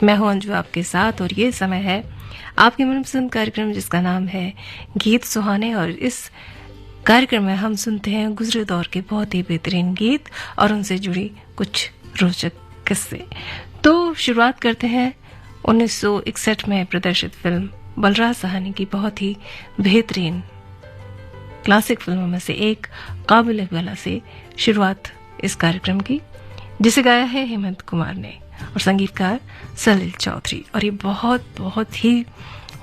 मैं हूं अंजू आपके साथ और ये समय है आपके मनपसंद कार्यक्रम जिसका नाम है गीत सुहाने। और इस कार्यक्रम में हम सुनते हैं गुजरे दौर के बहुत ही बेहतरीन गीत और उनसे जुड़ी कुछ रोचक किस्से। तो शुरुआत करते हैं 1961 में प्रदर्शित फिल्म बलराज साहनी की बहुत ही बेहतरीन क्लासिक फिल्मों में से एक काबिल वाला से शुरुआत इस कार्यक्रम की, जिसे गाया है हेमंत कुमार ने और संगीतकार सलिल चौधरी। और ये बहुत बहुत ही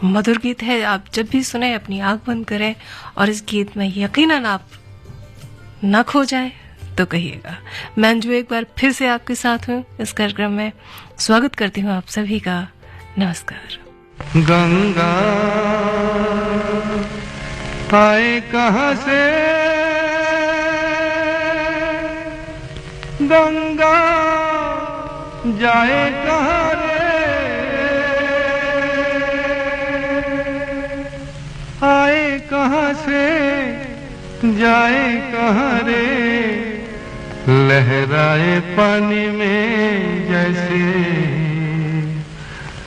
मधुर गीत है। आप जब भी सुने अपनी आंख बंद करें और इस गीत में यकीनन आप न खो जाएं तो कहिएगा। मैं अंजू एक बार फिर से आपके साथ हूँ इस कार्यक्रम में। स्वागत करती हूँ आप सभी का। नमस्कार। गंगा आए कहाँ से, गंगा जाए कहाँ रे, आए कहाँ से जाए कहाँ रे, लहराए पानी में जैसे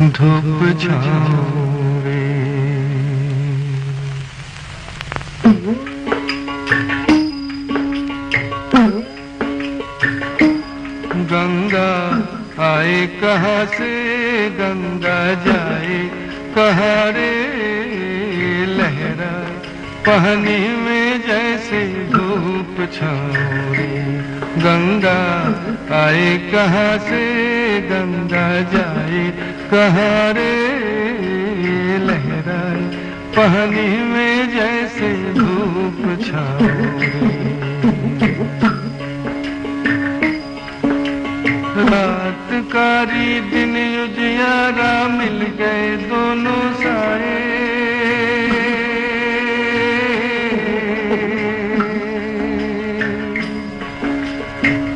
धूप छाँव रे। गंगा आए कहाँ से, गंगा जाए कहाँ रे, लहरा पानी में जैसे धूप छाँव रे। गंगा आए कहाँ से, गंगा जाए कहाँ रे, लहरा पानी में जैसे धूप छाँव रे। रात कारी दिन उजियारा मिल गए दोनों साए,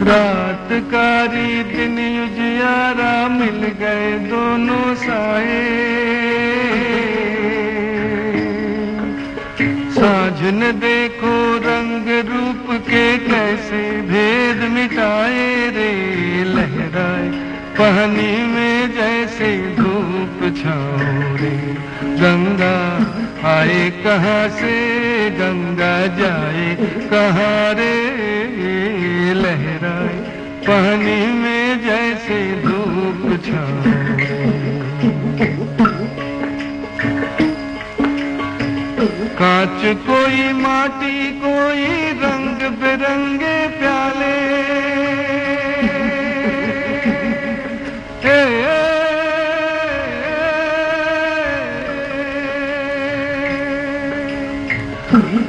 रात कारी दिन उजियारा मिल गए दोनों साए। साँझ न देखो रंग रूप के कैसे भेद मिटाए रे, लहराए पानी में जैसे धूप छाँव रे। गंगा आए कहाँ से, गंगा जाए कहाँ रे, लहराए पानी में जैसे धूप छाँव रे। कांच कोई माटी कोई रंग बिरंगे प्याले,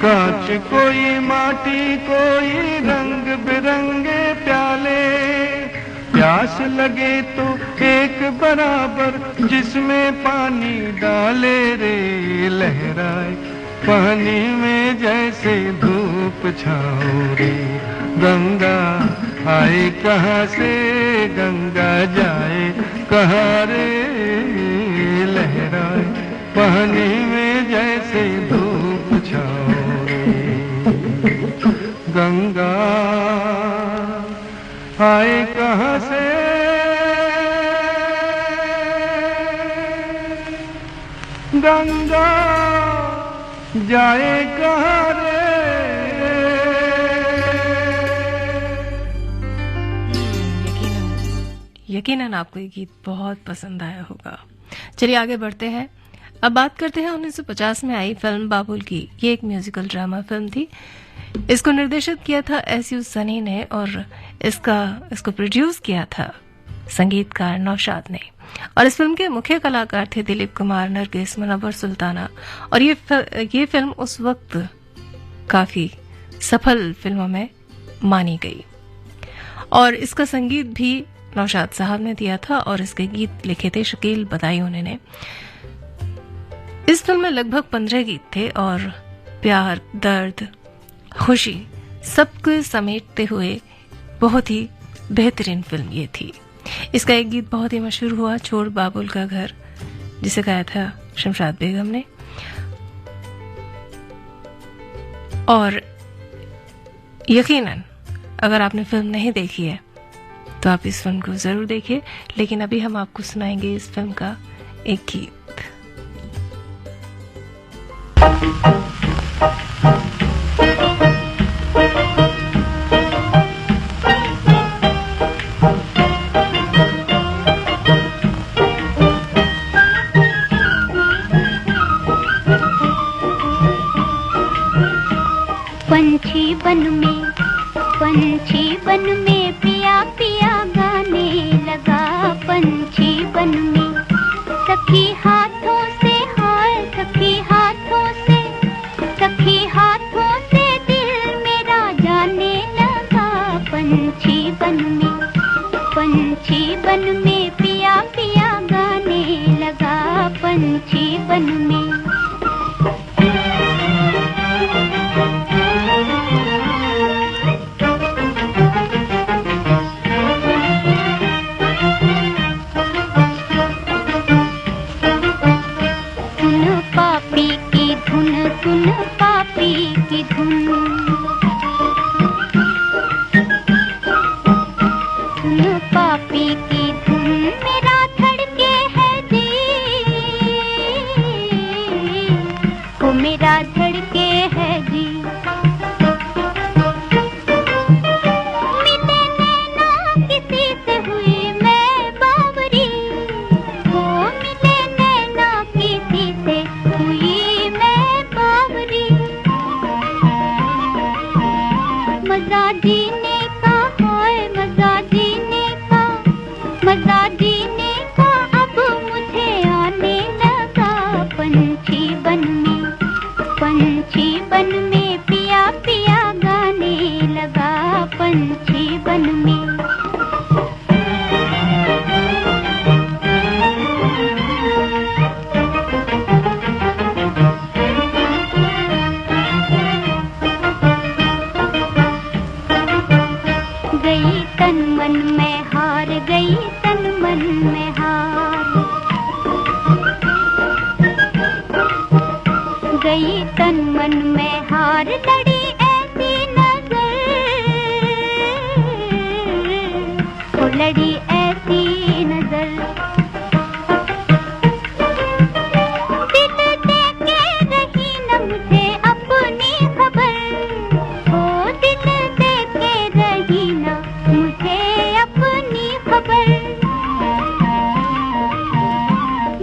कांच कोई माटी कोई रंग बिरंगे प्याले, प्यास लगे तो एक बराबर जिसमें पानी डाले रे, लहराए पानी में जैसे धूप छाँव रे। गंगा आए कहाँ से, गंगा जाए कहाँ रे, लहराए पानी में जैसे धूप छाँव रे। गंगा आए कहाँ से, गंगा जाए कहाँ रे। यकीनन आपको ये गीत बहुत पसंद आया होगा। चलिए आगे बढ़ते हैं। अब बात करते हैं 1950 में आई फिल्म बाबुल की। ये एक म्यूजिकल ड्रामा फिल्म थी। इसको निर्देशित किया था एसयू सनी ने और इसको प्रोड्यूस किया था संगीतकार नौशाद ने। और इस फिल्म के मुख्य कलाकार थे दिलीप कुमार, नरगिस, मुनव्वर सुल्ताना। और ये फिल्म उस वक्त काफी सफल फिल्मों में मानी गई। और इसका संगीत भी नौशाद साहब ने दिया था और इसके गीत लिखे थे शकील बदायूनी ने। इस फिल्म में लगभग 15 गीत थे और प्यार, दर्द, खुशी सबको समेटते हुए बहुत ही बेहतरीन फिल्म ये थी। इसका एक गीत बहुत ही मशहूर हुआ, छोड़ बाबुल का घर, जिसे गाया था शमशाद बेगम ने। और यकीनन अगर आपने फिल्म नहीं देखी है तो आप इस फिल्म को जरूर देखिए। लेकिन अभी हम आपको सुनाएंगे इस फिल्म का एक गीत। पंछी बन में पिया पिया गाने लगा। पंछी बन में सखी हाथों से हाय सखी हाथों से दिल मेरा जाने लगा। पंछी बन में पिया पिया गाने लगा। पंछी बन में सुन पापी की धुन सुन पापी की धुन मेरा धड़के है जी। वो मेरा धड़के है जी। मिले नैना किसी से हुई मैं बावरी। वो मिले नैना किसी से हुई मजा जीने का है मजा जीने का अब मुझे आने लगा। पंछी बन में पिया पिया गाने लगा। पंछी बन में गई तन मन में हार गई तन मन में हार गई तन मन में हार लड़ी ऐसी नजर वो लड़ी ऐसी नजर। दिल दे के रही न मुझे अपनी खबर। ओ दिल दे के रही न मुझे अपनी खबर।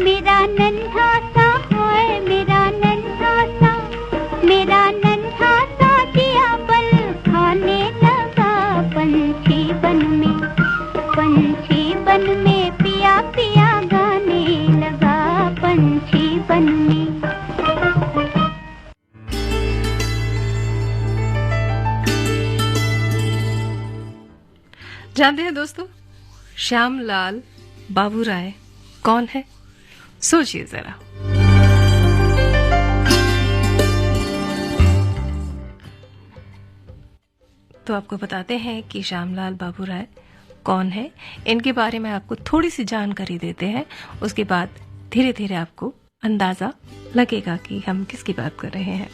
मेरा नन्हा सा है मेरा नन्हा सा दिया बल खाने लगा। पंछी बन में पिया पिया गाने लगा। पंछी बन में जानते हैं दोस्तों, श्यामलाल बाबूराय कौन है? सोचिए जरा। तो आपको बताते हैं कि श्यामलाल बाबूराय कौन है। इनके बारे में आपको थोड़ी सी जानकारी देते हैं, उसके बाद धीरे धीरे आपको अंदाजा लगेगा कि हम किसकी बात कर रहे हैं।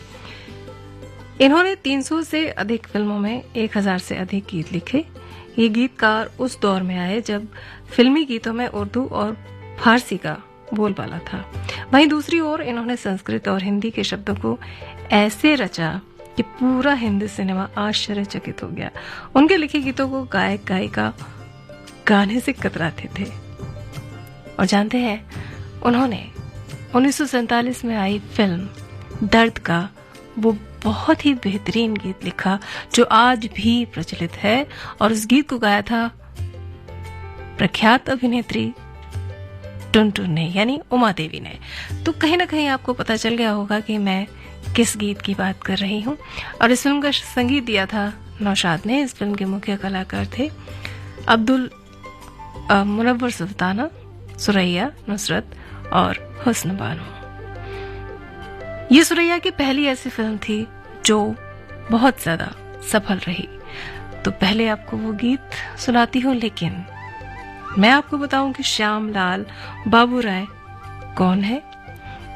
इन्होंने 300 से अधिक फिल्मों में 1000 से अधिक गीत लिखे। ये गीतकार उस दौर में आए जब फिल्मी गीतों में उर्दू और फारसी का बोलबाला था। वहीं दूसरी ओर इन्होंने संस्कृत और हिंदी के शब्दों को ऐसे रचा कि पूरा हिंदी सिनेमा आश्चर्यचकित हो गया। उनके लिखे गीतों को गायक गायिका गाने से कतराते थे। और जानते हैं, उन्होंने 1947 में आई फिल्म दर्द का वो बहुत ही बेहतरीन गीत लिखा जो आज भी प्रचलित है। और उस गीत को गाया था प्रख्यात अभिनेत्री टुनटुन ने, यानी उमा देवी ने। तो कहीं ना कहीं आपको पता चल गया होगा कि मैं किस गीत की बात कर रही हूँ। और इस फिल्म का संगीत दिया था नौशाद ने। इस फिल्म के मुख्य कलाकार थे अब्दुल मुनव्वर सुल्ताना, सुरैया, नुसरत और हुस्न बानो। ये सुरैया की पहली ऐसी फिल्म थी जो बहुत ज्यादा सफल रही। तो पहले आपको वो गीत सुनाती हूँ, लेकिन मैं आपको बताऊं कि श्यामलाल बाबूराय कौन है।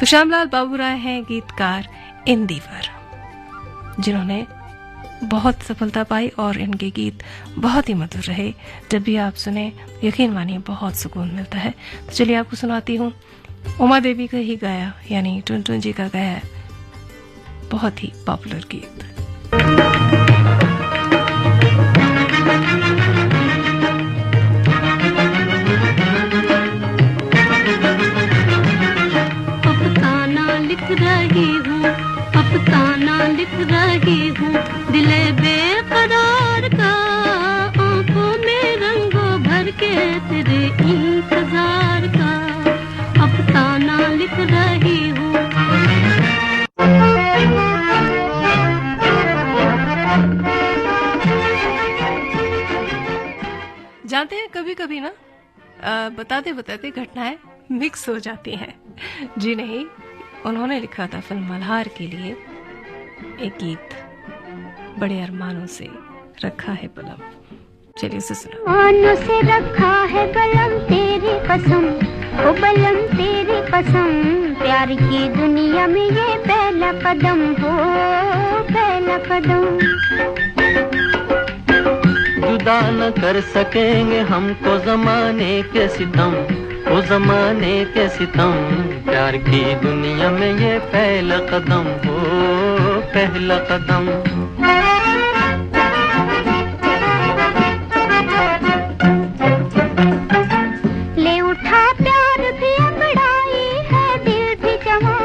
तो श्यामलाल बाबूराय हैं गीतकार इंदिवर, जिन्होंने बहुत सफलता पाई और इनके गीत बहुत ही मधुर रहे। जब भी आप सुने यकीन मानिए बहुत सुकून मिलता है। तो चलिए आपको सुनाती हूँ उमा देवी का ही गाया यानी टुनटुन जी का गाया बहुत ही पॉपुलर गीत। अफसाना लिख रही हूँ दिले बेकरार का, आंखों में रंगों भर के तेरे इंतजार का, अफसाना लिख रही हूँ। जानते हैं कभी कभी ना बताते बताते घटनाएं मिक्स हो जाती हैं। जी नहीं, उन्होंने लिखा था फिल्म मल्हार के लिए एक गीत बड़े अरमानों से रखा है बलम। चलिए उसे सुना। अरमानों से रखा है बलम तेरी कसम, ओ बलम तेरी कसम, प्यार की दुनिया में ये पहला कदम हो, पहला कदम। जुदा न कर सकेंगे हमको जमाने के सितम, ओ जमाने के सितम, प्यार की दुनिया में ये पहला कदम हो, पहला कदम। ले उठा प्यार भी अंगड़ाई है दिल भी जमा,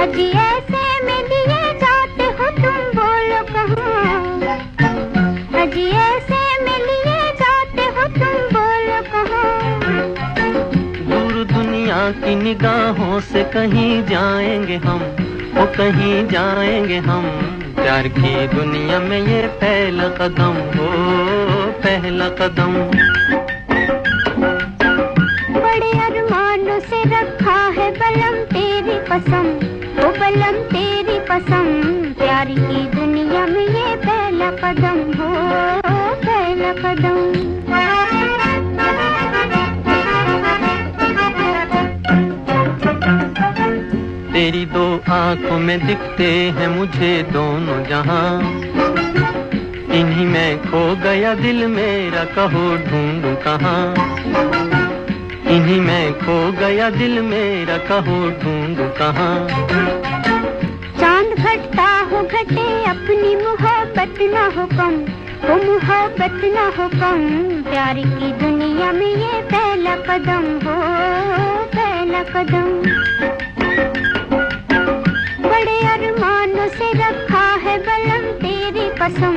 अजी ऐसे में लिए जाते हो तुम बोलो कहाँ, अजी ऐसे में लिए जाते हो तुम बोलो कहाँ। दूर दुनिया की निगाहों से कहीं जाएंगे हम, वो कहीं जाएंगे हम, प्यार की दुनिया में ये पहला कदम हो, पहला कदम। बड़े अरमानों से रखा है बलम तेरी कसम, ओ बलम तेरी कसम, प्यार की दुनिया में ये पहला कदम हो, पहला कदम। तेरी दो आंखों में दिखते हैं मुझे दोनों जहां, इन्हीं में खो गया दिल मेरा, कहो ढूंढूं कहां, इन्हीं में खो गया दिल मेरा, कहो ढूंढूं कहां। चांद घटता हो घटे अपनी मोहब्बत ना हो कम, वो मोहब्बत ना हो कम, प्यार की दुनिया में ये पहला कदम हो, पहला कदम। बड़े अरमानों से रखा है बलम तेरी कसम,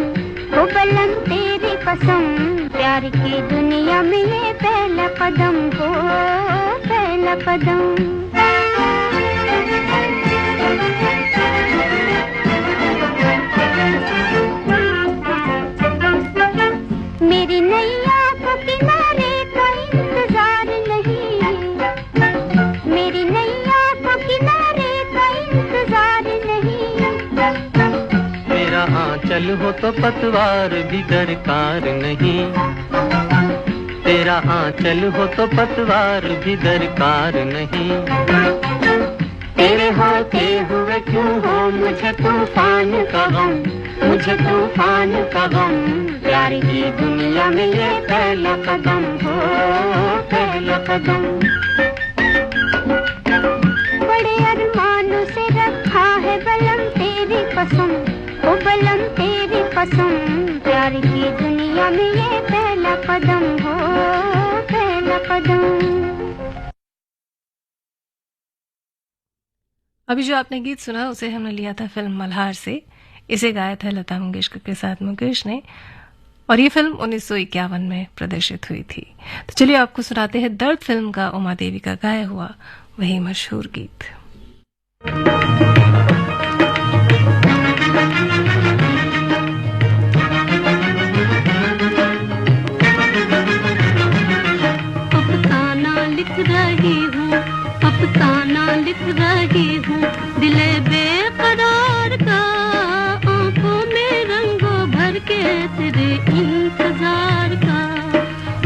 ओ बलम तेरी कसम, प्यार की दुनिया में ये पहला कदम हो, पहला कदम। मेरी नैया को किनारे का इंतजार नहीं, मेरी नैया को किनारे का इंतजार नहीं। मेरा आंचल हो तो पतवार भी दरकार नहीं, तेरा आंचल हो तो पतवार भी दरकार नहीं। तेरे होते हुए क्यों हो मुझे तूफान का गम, मुझे तूफान का गम, प्यार की दुनिया में ये पहला कदम हो, पहला कदम। बड़े अरमानों से रखा है बलम तेरी कसम, ओ बलम तेरी कसम, प्यार की दुनिया में ये पहला कदम हो, पहला कदम। अभी जो आपने गीत सुना उसे हमने लिया था फिल्म मल्हार से। इसे गाया था लता मंगेशकर के साथ मुकेश ने और ये फिल्म 1951 में प्रदर्शित हुई थी। तो चलिए आपको सुनाते हैं दर्द फिल्म का उमा देवी का गाया हुआ वही मशहूर गीत। अफसाना लिख रही हूँ, अफसाना लिख रही हूँ दिले बेकरार का, आंखों में रंगों भर के तेरे इंतजार का,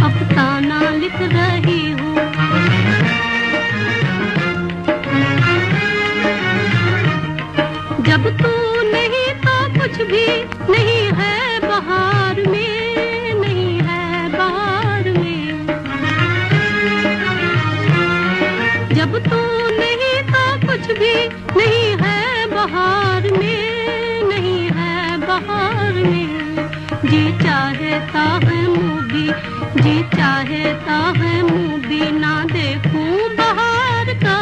अफसाना लिख रही हूँ। जब तू नहीं तो कुछ भी जब तू नहीं तो कुछ भी नहीं है बहार में, नहीं है बहार में। जी चाहता है मुँह भी, जी चाहता है मुँह भी ना देखूं बहार का,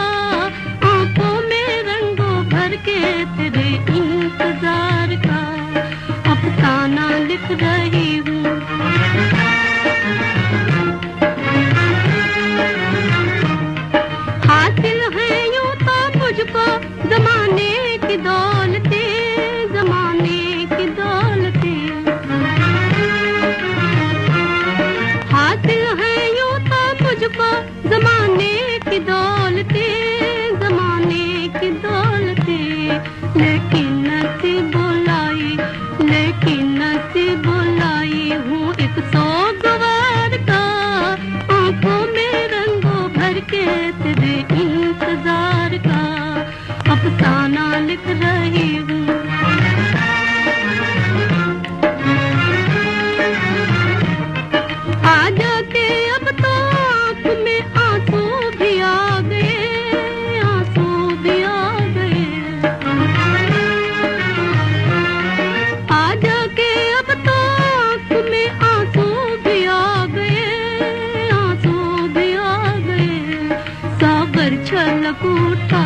आंखों में रंगों भर के तेरे इंतजार का अफसाना लिख रही हूँ। हासिल है यूं तो मुझको जमाने की दौलतें, जमाने की दौलतें। हासिल है यूं तो मुझको जमाने की दौलतें, जमाने की दौलतें। लेकिन नसीब बुलाई, लेकिन नसीब बुलाई हूँ एक सोगवार का, आंखों में रंगों भर के तेरे इंतजार का अफसाना लिख रही हूँ। आ जाते अब तो आँख में आंसू भी आ गए, आंसू भी आ गए। आ जाके अब तो आँख में आंसू भी आ गए, आंसू भी आ गए। सागर छलक उठा,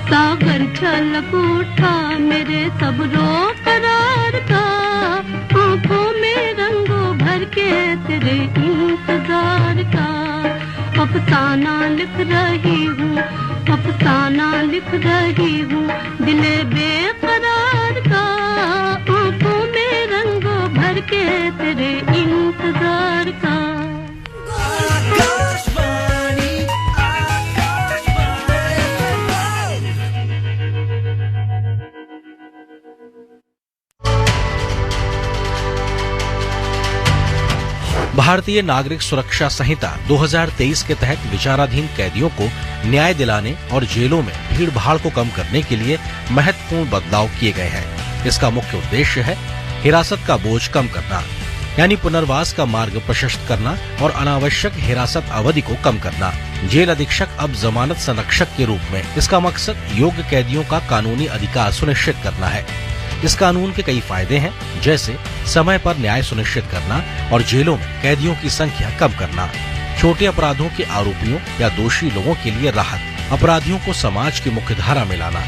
सागर छलक उठा मेरे सब्रो करार का, आंखों में रंगों भर के तेरे इंतजार का अफसाना लिख रही हूँ, अफसाना लिख रही हूँ दिले बेकरार का, आंखों में रंगों भर के तेरे इंतजार का। भारतीय नागरिक सुरक्षा संहिता 2023 के तहत विचाराधीन कैदियों को न्याय दिलाने और जेलों में भीड़ भाड़ को कम करने के लिए महत्वपूर्ण बदलाव किए गए हैं। इसका मुख्य उद्देश्य है हिरासत का बोझ कम करना, यानी पुनर्वास का मार्ग प्रशस्त करना और अनावश्यक हिरासत अवधि को कम करना। जेल अधीक्षक अब जमानत संरक्षक के रूप में। इसका मकसद योग्य कैदियों का कानूनी अधिकार सुनिश्चित करना है। इस कानून के कई फायदे हैं, जैसे समय पर न्याय सुनिश्चित करना और जेलों में कैदियों की संख्या कम करना, छोटे अपराधों के आरोपियों या दोषी लोगों के लिए राहत, अपराधियों को समाज की मुख्य धारा में लाना।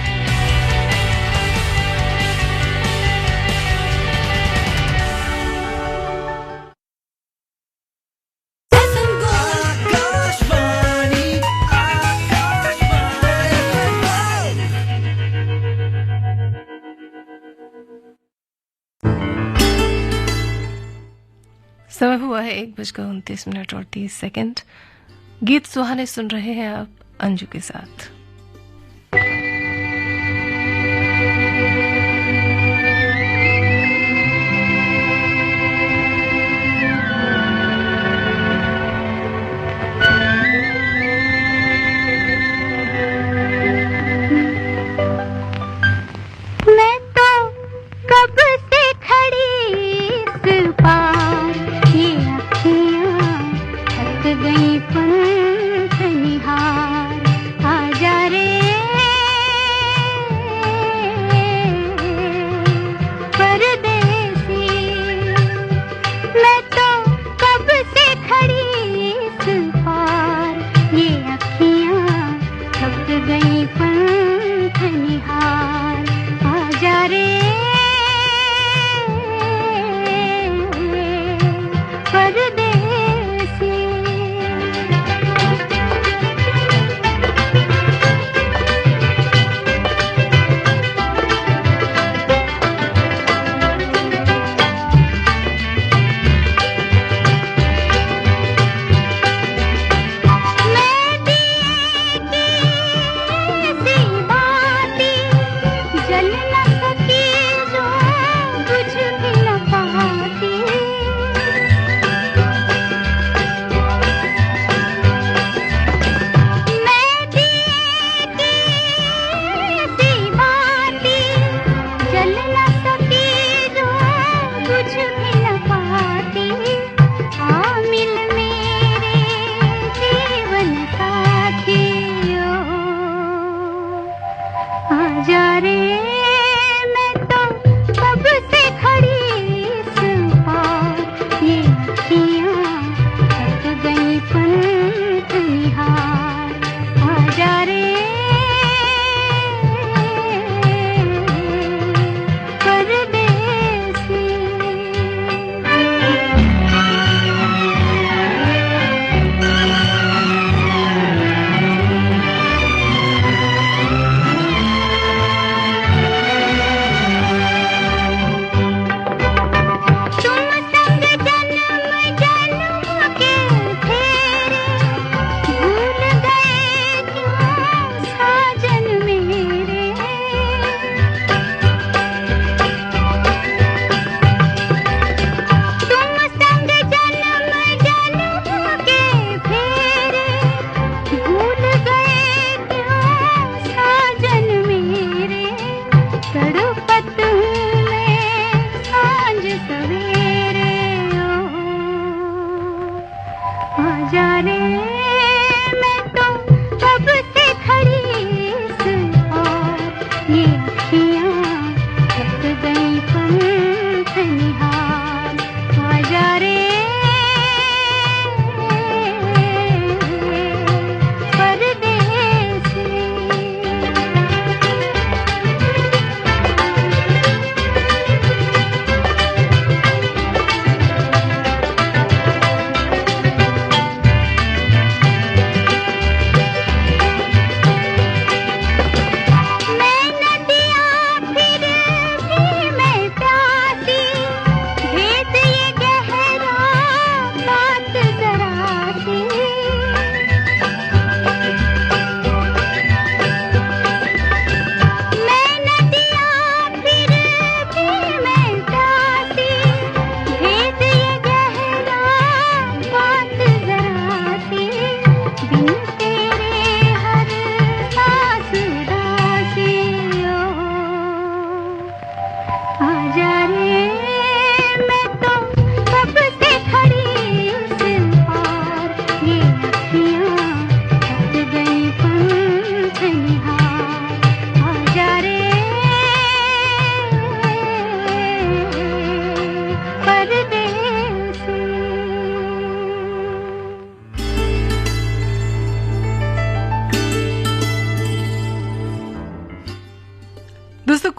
समय हुआ है 1:29:30। गीत सुहाने सुन रहे हैं आप अंजू के साथ। मैं तो कब से खड़ी इस पार, ये अखियाँ थक गई पंथ निहार। आजा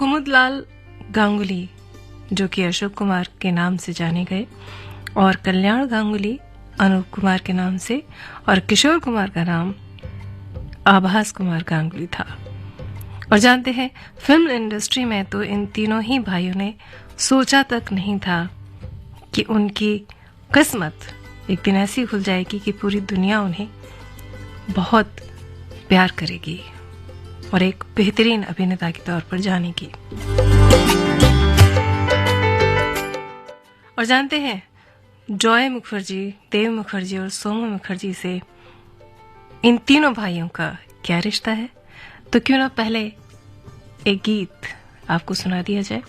कुमुदलाल गांगुली जो कि अशोक कुमार के नाम से जाने गए, और कल्याण गांगुली अनूप कुमार के नाम से, और किशोर कुमार का नाम आभास कुमार गांगुली था। और जानते हैं, फिल्म इंडस्ट्री में तो इन तीनों ही भाइयों ने सोचा तक नहीं था कि उनकी किस्मत एक दिन ऐसी खुल जाएगी कि पूरी दुनिया उन्हें बहुत प्यार करेगी और एक बेहतरीन अभिनेता के तौर पर जानेगी। और जानते हैं, जॉय मुखर्जी, देव मुखर्जी और सोमू मुखर्जी से इन तीनों भाइयों का क्या रिश्ता है? तो क्यों ना पहले एक गीत आपको सुना दिया जाए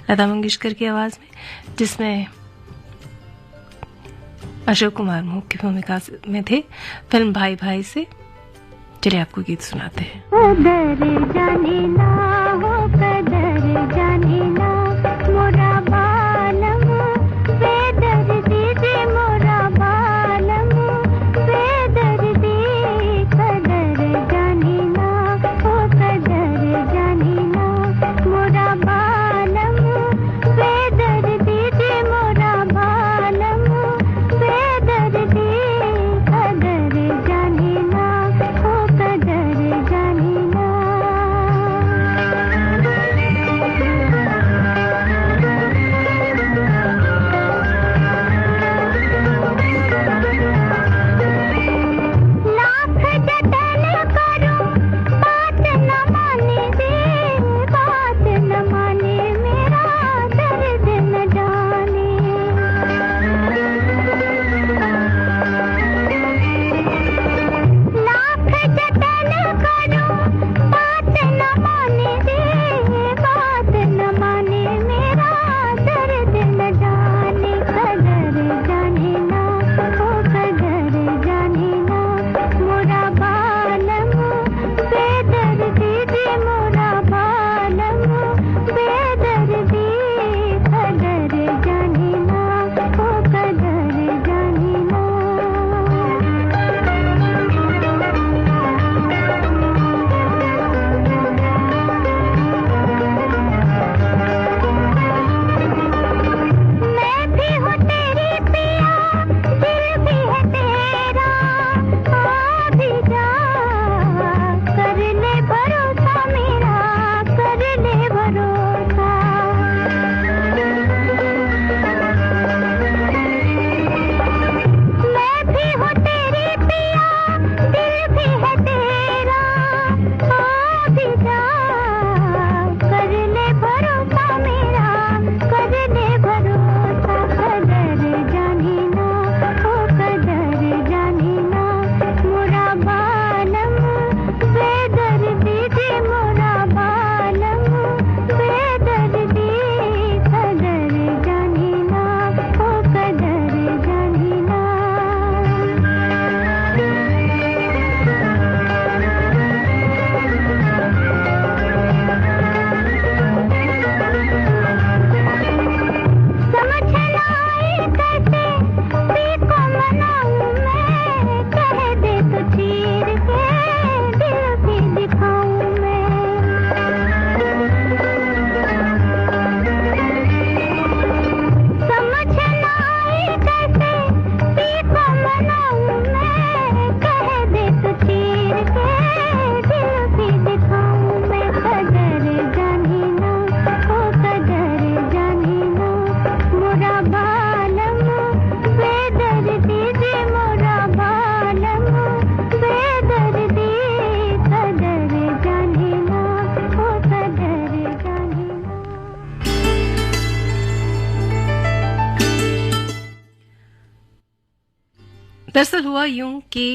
लता मंगेशकर की आवाज में, जिसमें अशोक कुमार मुख्य भूमिका में थे, फिल्म भाई भाई से। चलिए आपको गीत सुनाते हैं। कदर जाने ना हो, कदर जाने ना मोरा बालम, बेदर्दी दे मोरा बालम, बेदर्दी, कदर जाने ना हो, कदर जाने ना मोरा बालम, बेदर्दी दे मोरा बालम, बेदर्दी, कदर जाने ना हो, कदर जाने ना। लाख जतन करूं बात न माने दे, बात न माने मेरा दर्द न जाने। लाख जतन करूं बात न माने दे, बात न माने मेरा दर्द न जाने। कदर जाने ना हो, कदर जाने ना मोरा बालम, बेदर्दी दे मोरा बालम, बेदर्दी, कदर जाने ना हो, कदर जाने ना। मैं भी हूँ तेरी पिया, दिल भी है तेरा, आ भी जा, कर ले भरोसा मेरा, कर ले भरोसा। मैं भी हूँ तेरी पिया, दिल भी है तेरा, आ भी जा, कर ले भरोसा मेरा, कर ले भरोसा। कदर जाने ना हो, कदर जाने ना मोरा बालम, बेदर्दी दे मोरा बालम, बेदर्दी, कदर जाने ना हो, कदर जाने ना। समझ ना आए कैसे पी को मनाऊं मैं, कह दे तो चीर के दिल भी दिखाऊं मैं। समझ ना आए कैसे पी को मनाऊं मैं, कह दे तो चीर के दिल भी दिखाऊं मैं। कदर जाने ना हो, कदर जाने ना मोरा बालम, बेदर्दी दे मोरा बालम, बेदर्दी, कदर जाने ना हो, कदर जाने ना। दरअसल हुआ यूं कि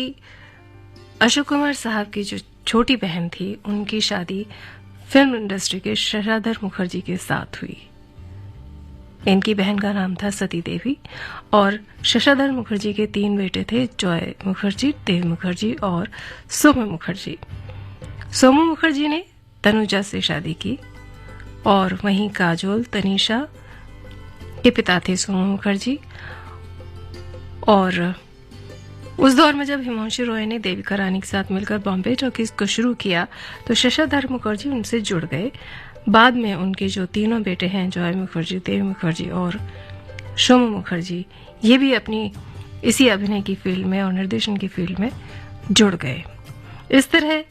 अशोक कुमार साहब की जो छोटी बहन थी, उनकी शादी फिल्म इंडस्ट्री के शशाधर मुखर्जी के साथ हुई। इनकी बहन का नाम था सती देवी, और शशाधर मुखर्जी के 3 बेटे थे, जॉय मुखर्जी, देव मुखर्जी और सोमू मुखर्जी। सोमू मुखर्जी ने तनुजा से शादी की, और वहीं काजोल तनीषा के पिता थे सोमू मुखर्जी। और उस दौर में जब हिमांशु रॉय ने देविका रानी के साथ मिलकर बॉम्बे टॉकीज को शुरू किया, तो शशाधर मुखर्जी उनसे जुड़ गए। बाद में उनके जो तीनों बेटे हैं, जॉय मुखर्जी, देव मुखर्जी और सोमू मुखर्जी, ये भी अपनी इसी अभिनय की फील्ड में और निर्देशन की फील्ड में जुड़ गए। इस तरह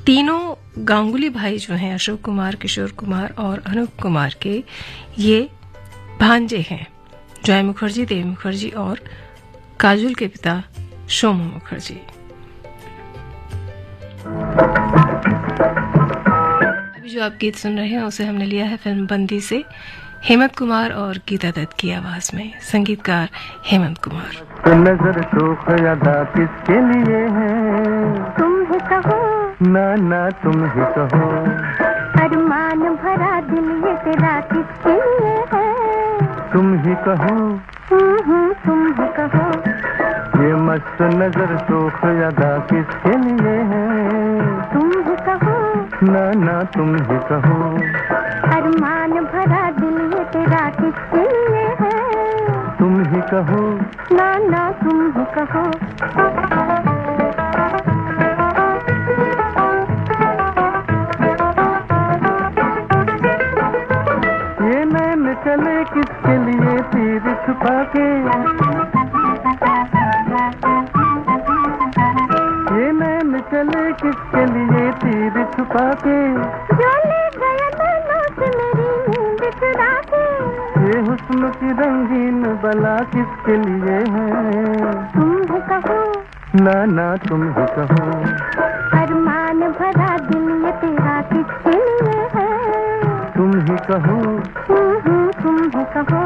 तीनों गांगुली भाई जो हैं, अशोक कुमार, किशोर कुमार और अनूप कुमार के, ये भांजे हैं, जॉय मुखर्जी, देव मुखर्जी और काजोल के पिता सोमू मुखर्जी। अभी जो आप गीत सुन रहे हैं उसे हमने लिया है फिल्म बंदी से, हेमंत कुमार और गीता दत्त की आवाज में, संगीतकार हेमंत कुमार। नजर तो ख्यादा किसके लिए है, तुम ही कहो ना ना तुम ही कहो, अरमान भरा दिल ये तेरा किसके लिए है, तुम ही कहो, तुम ही कहो, ये मस्त नजर तो ख्यादा किसके लिए है, तुम ही कहो, ना ना तुम ही कहो, अरमान भरा दिल ये तेरा किसके लिए है, तुम ही कहो, ना ना तुम ही कहो। ये नैन चले किसके लिए तीर छुपा के, ये नैन चले किसके लिए तीर छुपा के, जो ले गया नैनों से मेरी नींद चुरा के, ये हुस्न की रंगीन बला किसके लिए है, तुम ही कहो, ना ना तुम ही कहो, अरमान भरा दिल ये तेरा किसके लिए है, तुम ही कहो, तुम ही कहो।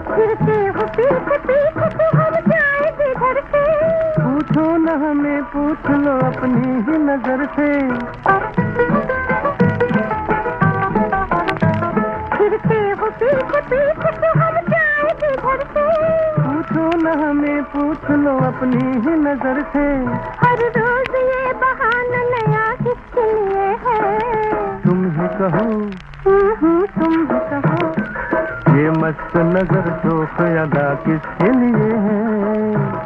फिरते हो पीछे पीछे तो हम जाए जिधर से, पूछो न हमें, पूछ लो अपनी ही नजर से, फिरते हो पीछे पीछे तो हम जाए जिधर से, पूछो न हमें, पूछ लो अपनी ही नजर से, हर रोज ये बहाना नया किसके लिए है, तुम ही कहो, तुम ही कहो, ये मस्त नजर तो ख्यादा किसके लिए है,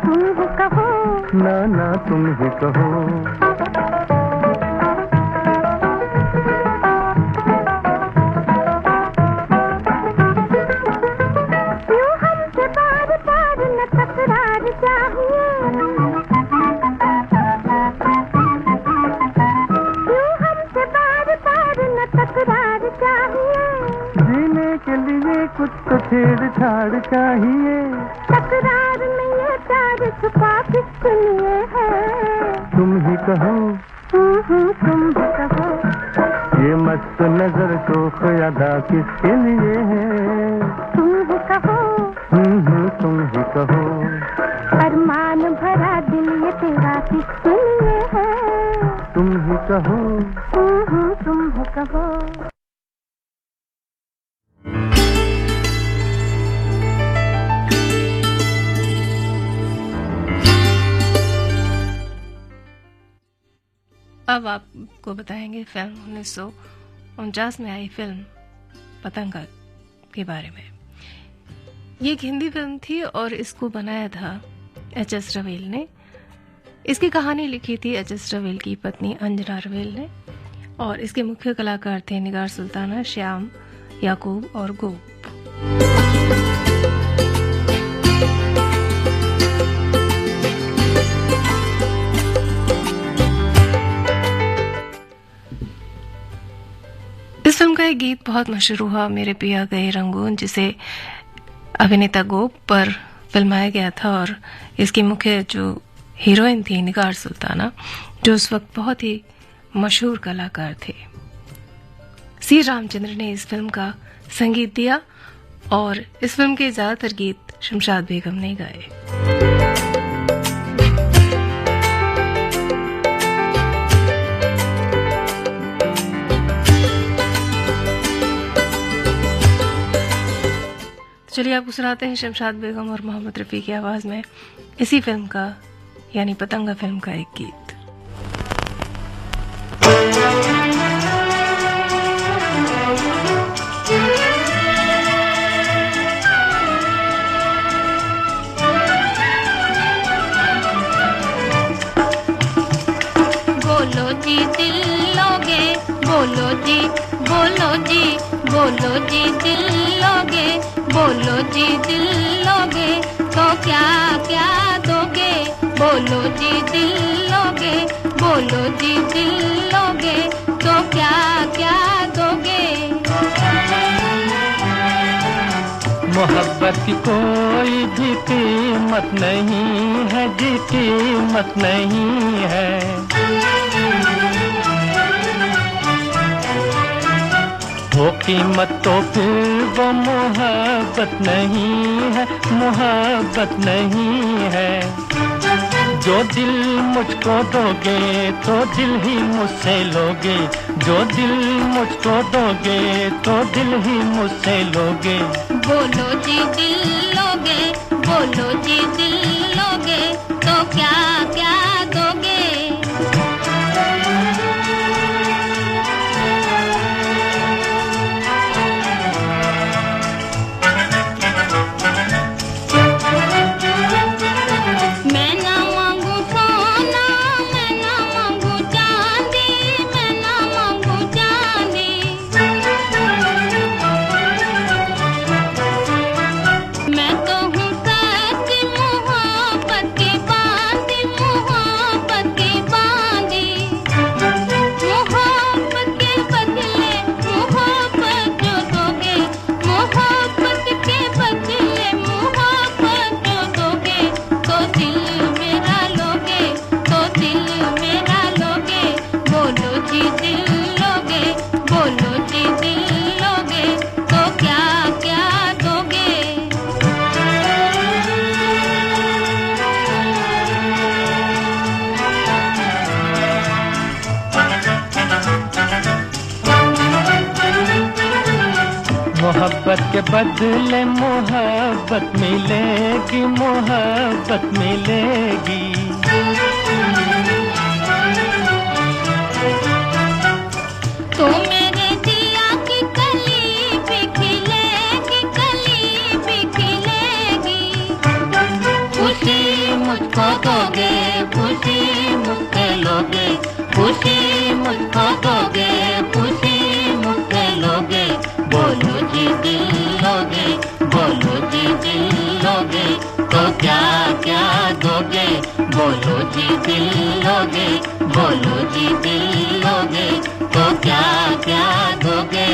तुम ही कहो, ना ना तुम ही कहो, क्यों हमसे बार बार न तकरार चाहिए, क्यों हमसे बार बार न तकरार चाहिए, जीने के लिए कुछ तो छेड़छाड़ चाहिए, तकरार में ये प्यार छुपा किसके लिए है, तुम ही कहो, तुम ही कहो, ये मस्त नजर तो ख्यादा किसके लिए है, तुम ही कहो, तुम ही कहो, अरमान भरा दिल ये तेरा किसके लिए है, तुम ही कहो, तुम ही कहो। अब आपको बताएंगे फिल्म 1949 में आई फिल्म पतंगा के बारे में। ये एक हिंदी फिल्म थी और इसको बनाया था एच.एस. रवेल ने। इसकी कहानी लिखी थी एच.एस. रवेल की पत्नी अंजना रवेल ने और इसके मुख्य कलाकार थे निगार सुल्ताना, श्याम, याकूब और गोप। इस फिल्म का एक गीत बहुत मशहूर हुआ, मेरे पिया गए रंगून, जिसे अभिनेता गोप पर फिल्माया गया था और इसकी मुख्य जो हीरोइन थी निगार सुल्ताना, जो उस वक्त बहुत ही मशहूर कलाकार थे। सी रामचंद्र ने इस फिल्म का संगीत दिया और इस फिल्म के ज्यादातर गीत शमशाद बेगम ने गाए। चलिए आपको सुनाते हैं शमशाद बेगम और मोहम्मद रफ़ी की आवाज में इसी फिल्म का यानी पतंगा फिल्म का एक गीत। बोलो जी बोलो जी बोलो जी दिल लोगे, बोलो जी दिल लोगे तो क्या क्या दोगे, बोलो जी दिल लोगे, बोलो जी दिल लोगे तो क्या क्या दोगे। मोहब्बत की कोई भी कीमत नहीं है जी, कीमत नहीं है। वो कीमत तो फिर वो मोहब्बत नहीं है, मोहब्बत नहीं है। जो दिल मुझको दोगे तो दिल ही मुझसे लोगे, जो दिल मुझको दोगे तो दिल ही मुझसे लोगे। बोलो जी दिल लोगे, बोलो जी दिल लोगे तो क्या क्या दोगे। मैं ना मांगू सोना, मैं ना मांगू चांदी, मैं ना मांगू चांदी। मैं तो हूँ सच्ची मोहब्बत की बांधी, मोहब्बत की बांधी। मोहब्बत के बदले मोहब्बत जो दोगे, मोहब्बत के बदले मोहब्बत जो दोगे तो दिल मेरा लोगे, तो दिल मेरा लोगे। बोलो जी दिल लोगे, बोलो जी दिल लोगे तो क्या क्या दोगे। मोहब्बत के बदले मोहब्बत मिलेगी, मोहब्बत मिलेगी। तो मेरे दिया की कली भी खिलेगी, कली भी खिलेगी। खुशी मुझको दोगे, खुशी मुझसे लोगे, खुशी मुझको दोगे, खुशी मुझसे लोगे। बोलो जी दिल लोगे, बोलो जी दिल लोगे तो क्या क्या दोगे। बोलो जी दिल लोगे, बोलो जी दिल लोगे तो क्या क्या दोगे।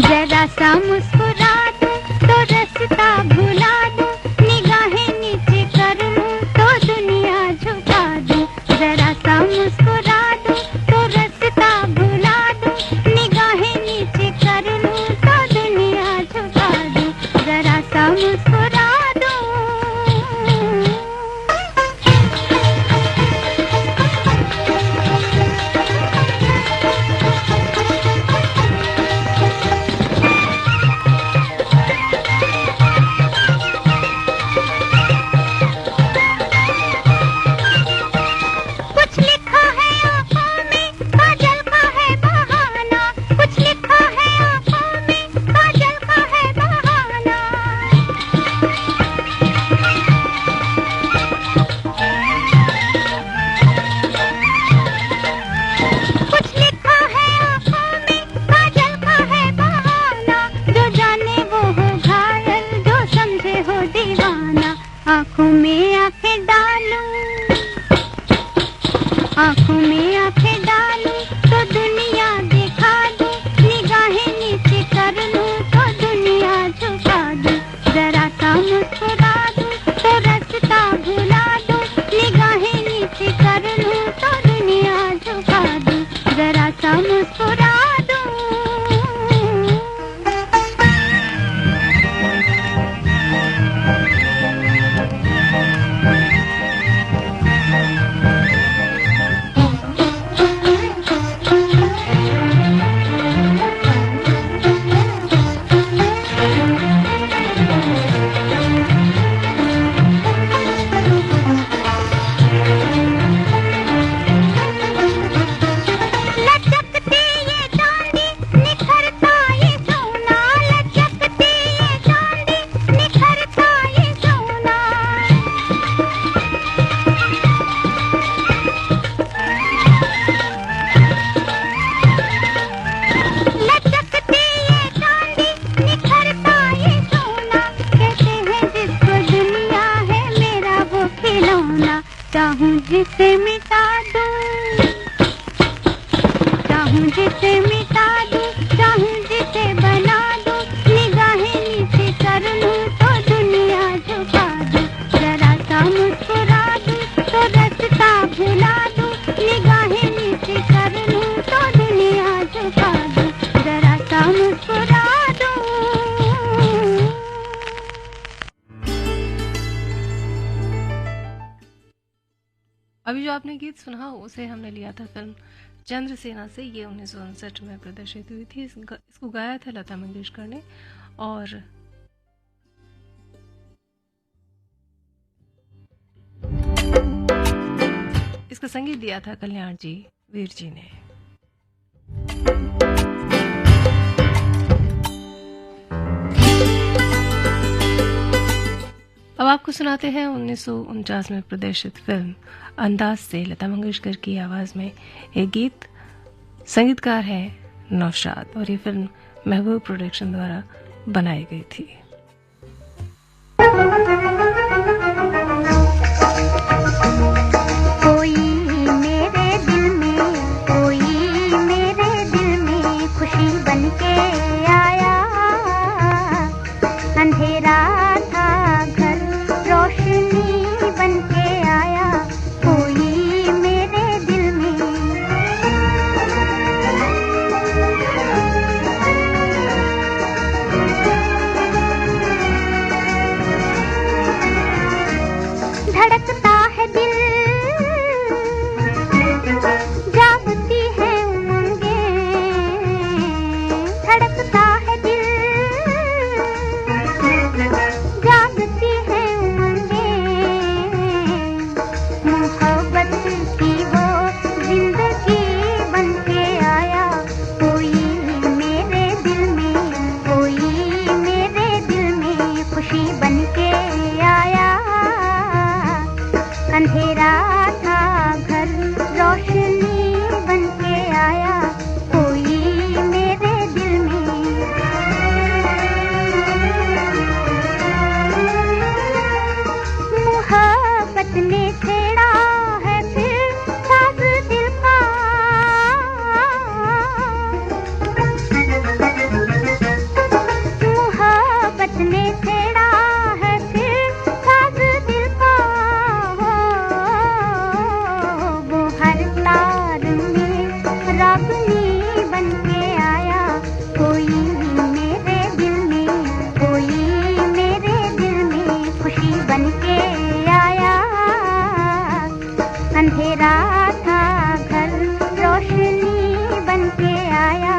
जरा सा मुस्कुरा दूं तो रास्ता भुला दूं, निगाहें नीचे कर लूं तो दुनिया झुका दूं। जरा सा मुस्कुरा दूं तो रास्ता भुला दूं, निगाहें नीचे कर लूं तो दुनिया झुका दूं। जरा सा मुस्कुरा दूं। आँखों में आँखें डालूं, आँखों में आँखें डालूं तो दुनिया दिखा दूं, निगाहें नीचे कर लूं तो दुनिया झुका दूं। जरा सा मुस्कुरा दूं तो रास्ता भुला दूं, निगाहें नीचे कर लूं तो दुनिया झुका दूं। जरा सा मुस्कुरा दूं। चाहूं जिसे मिटा दूं, चाहूं जिसे मिटा दूं, चाहूं जिसे बना दूं, निगाहें नीचे कर लूं तो दुनिया झुका दूं, जरा सा मुस्कुरा दूं तो रास्ता भुला दूं, निगाहें नीचे कर लूं तो दुनिया झुका दूं, जरा सा मुस्कुरा दूं। अभी जो आपने गीत सुना उसे हमने लिया था फिल्म चंद्रसेना से। ये 1959 में प्रदर्शित हुई थी। इसको गाया था लता मंगेशकर ने और इसका संगीत दिया था कल्याण जी वीर जी ने। अब आपको सुनाते हैं 1949 में प्रदर्शित फिल्म अंदाज से लता मंगेशकर की आवाज में एक गीत। संगीतकार है नौशाद और ये फिल्म महबूब प्रोडक्शन द्वारा बनाई गई थी। कोई मेरे दिल में, कोई मेरे दिल में खुशी बनके आया, अंधेरा था घर रोशनी बनके आया, कोई मेरे दिल में। धड़कता है दिल, जागती है उमंगें, धड़कता है दिल, जागती है उमंगें, मोहब्बत की वो जिंदगी बनके आया, कोई मेरे दिल में, कोई मेरे दिल में खुशी बनके आया, अंधेरा था घर रोशनी बनके आया, कोई मेरे दिल में। मोहब्बत ने छेड़ा है फिर साज दिल का, मोहब्बत ने छेड़ा है फिर साज दिल का, वो हर तार में रागनी बनके आया, कोई मेरे दिल में, कोई मेरे दिल में खुशी बनके आया, अंधेरा था घर रोशनी बनके आया,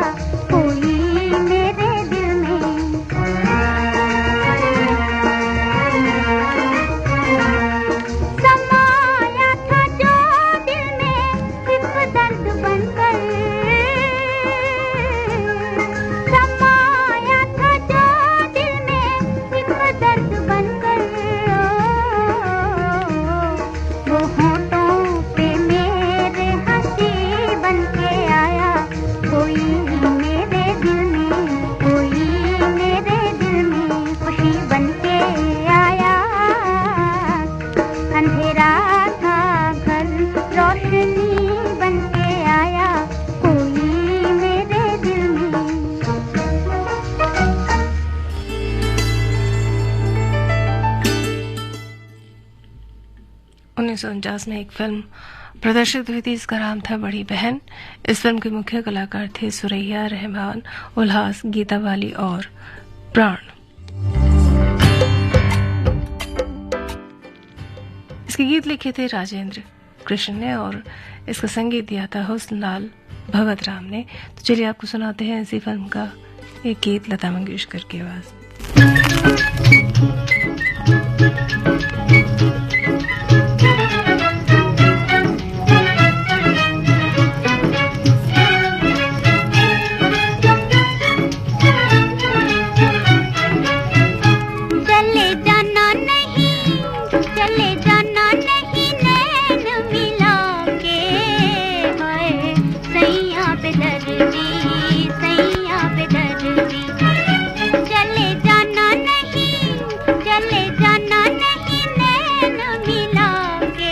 कोई मेरे दिल में। समाया था जो दिल में सिर्फ दर्द बनकर, समाया था जो दिल में सिर्फ दर्द बनकर, वो होठों पे मेरे हंसी बनके आया, कोई मेरे दिल में, कोई मेरे दिल में खुशी बनके आया, अंधेरा था घर रोशनी बनके आया, कोई मेरे दिल में। 1949 में एक फिल्म प्रदर्शित हुई थी, इसका नाम था बड़ी बहन। इस फिल्म के मुख्य कलाकार थे सुरैया, रहमान, उल्हास, गीता वाली और प्राण। इसके गीत लिखे थे राजेंद्र कृष्ण ने और इसका संगीत दिया था हुस्नलाल भगत राम ने। तो चलिए आपको सुनाते हैं इसी फिल्म का एक गीत लता मंगेशकर की आवाज। चले जाना नहीं नैन मिला के,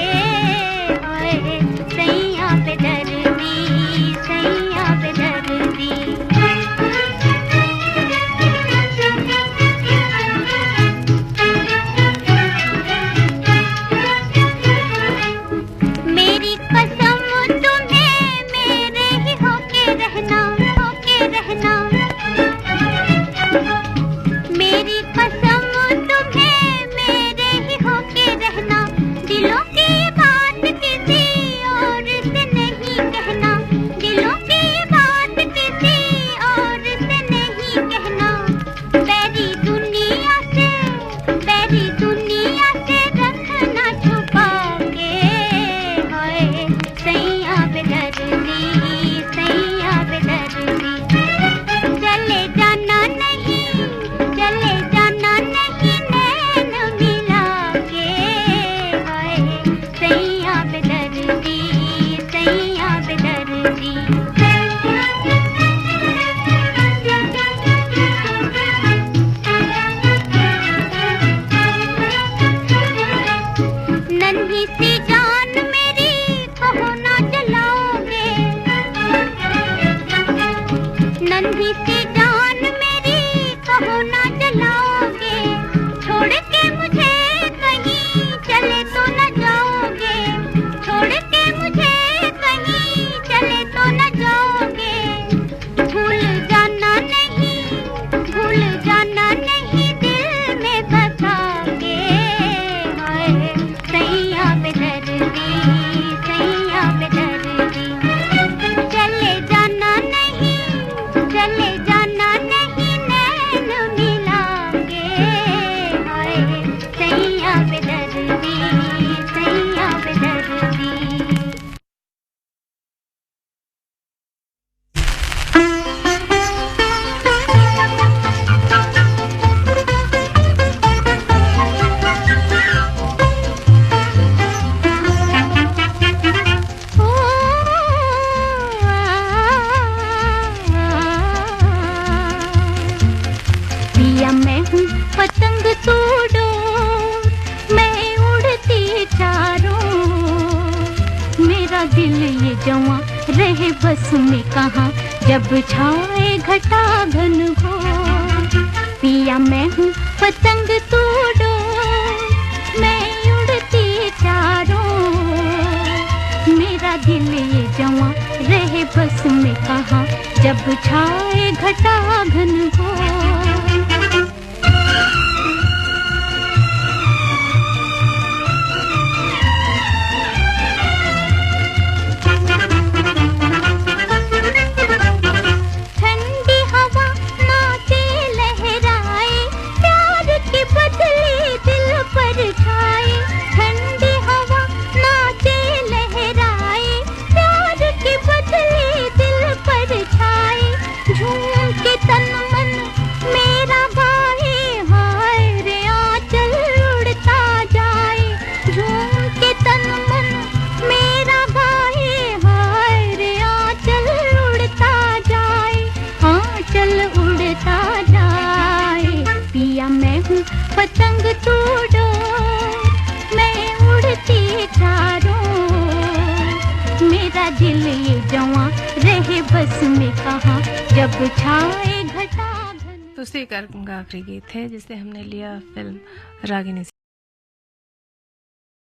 नन्ही सी जान मेरी कहो ना जलाओगे, नन्ही सी जान मेरी कहो ना जलाओगे, छोड़ के मुझे कहीं चले तो न जाओगे, छोड़ के मुझे कहीं चले तो न जाओगे, भूल जाना नहीं, भूल जाना नहीं, दिल में बसाओगे, हाय सैया बेदर्दी, सैया बेदर्दी, चले जाना नहीं, चले जाना नहीं, नैन मिलाओगे, हाय सैया बेदर्दी, सैया बेदर्दी। पिया मैं हूँ पतंग तोड़ो, मैं उड़ती चारों, मेरा दिल ये जवां रहे बस में कहाँ, जब छाए घटा घन घोर। पिया मैं हूँ पतंग तोड़ो, मैं उड़ती चारों, मेरा दिल ये जवां रहे बस में कहाँ, जब छाए घटा घन घोर। ठंडी हवा नाचे लहराए, प्यार की बदली दिल पर छाए, ठंडी हवा नाचे लहराए, प्यार की बदली दिल पर छाए, झूम के तन मन मेरा गाए, हाय रे आंचल उड़ता जाए, झूम के तन मन मेरा गाए, हाय रे आंचल उड़ता जाए, आंचल उड़ता जाए। पिया मैं हूँ पतंग तोड़ो, मैं उड़ती चारों, मेरा दिल ये जवां रहे बस में कहाँ, जब छाए घटा घन। तो उसी कार्यक्रम का आखिरी गीत है जिसे हमने लिया फिल्म रागिनी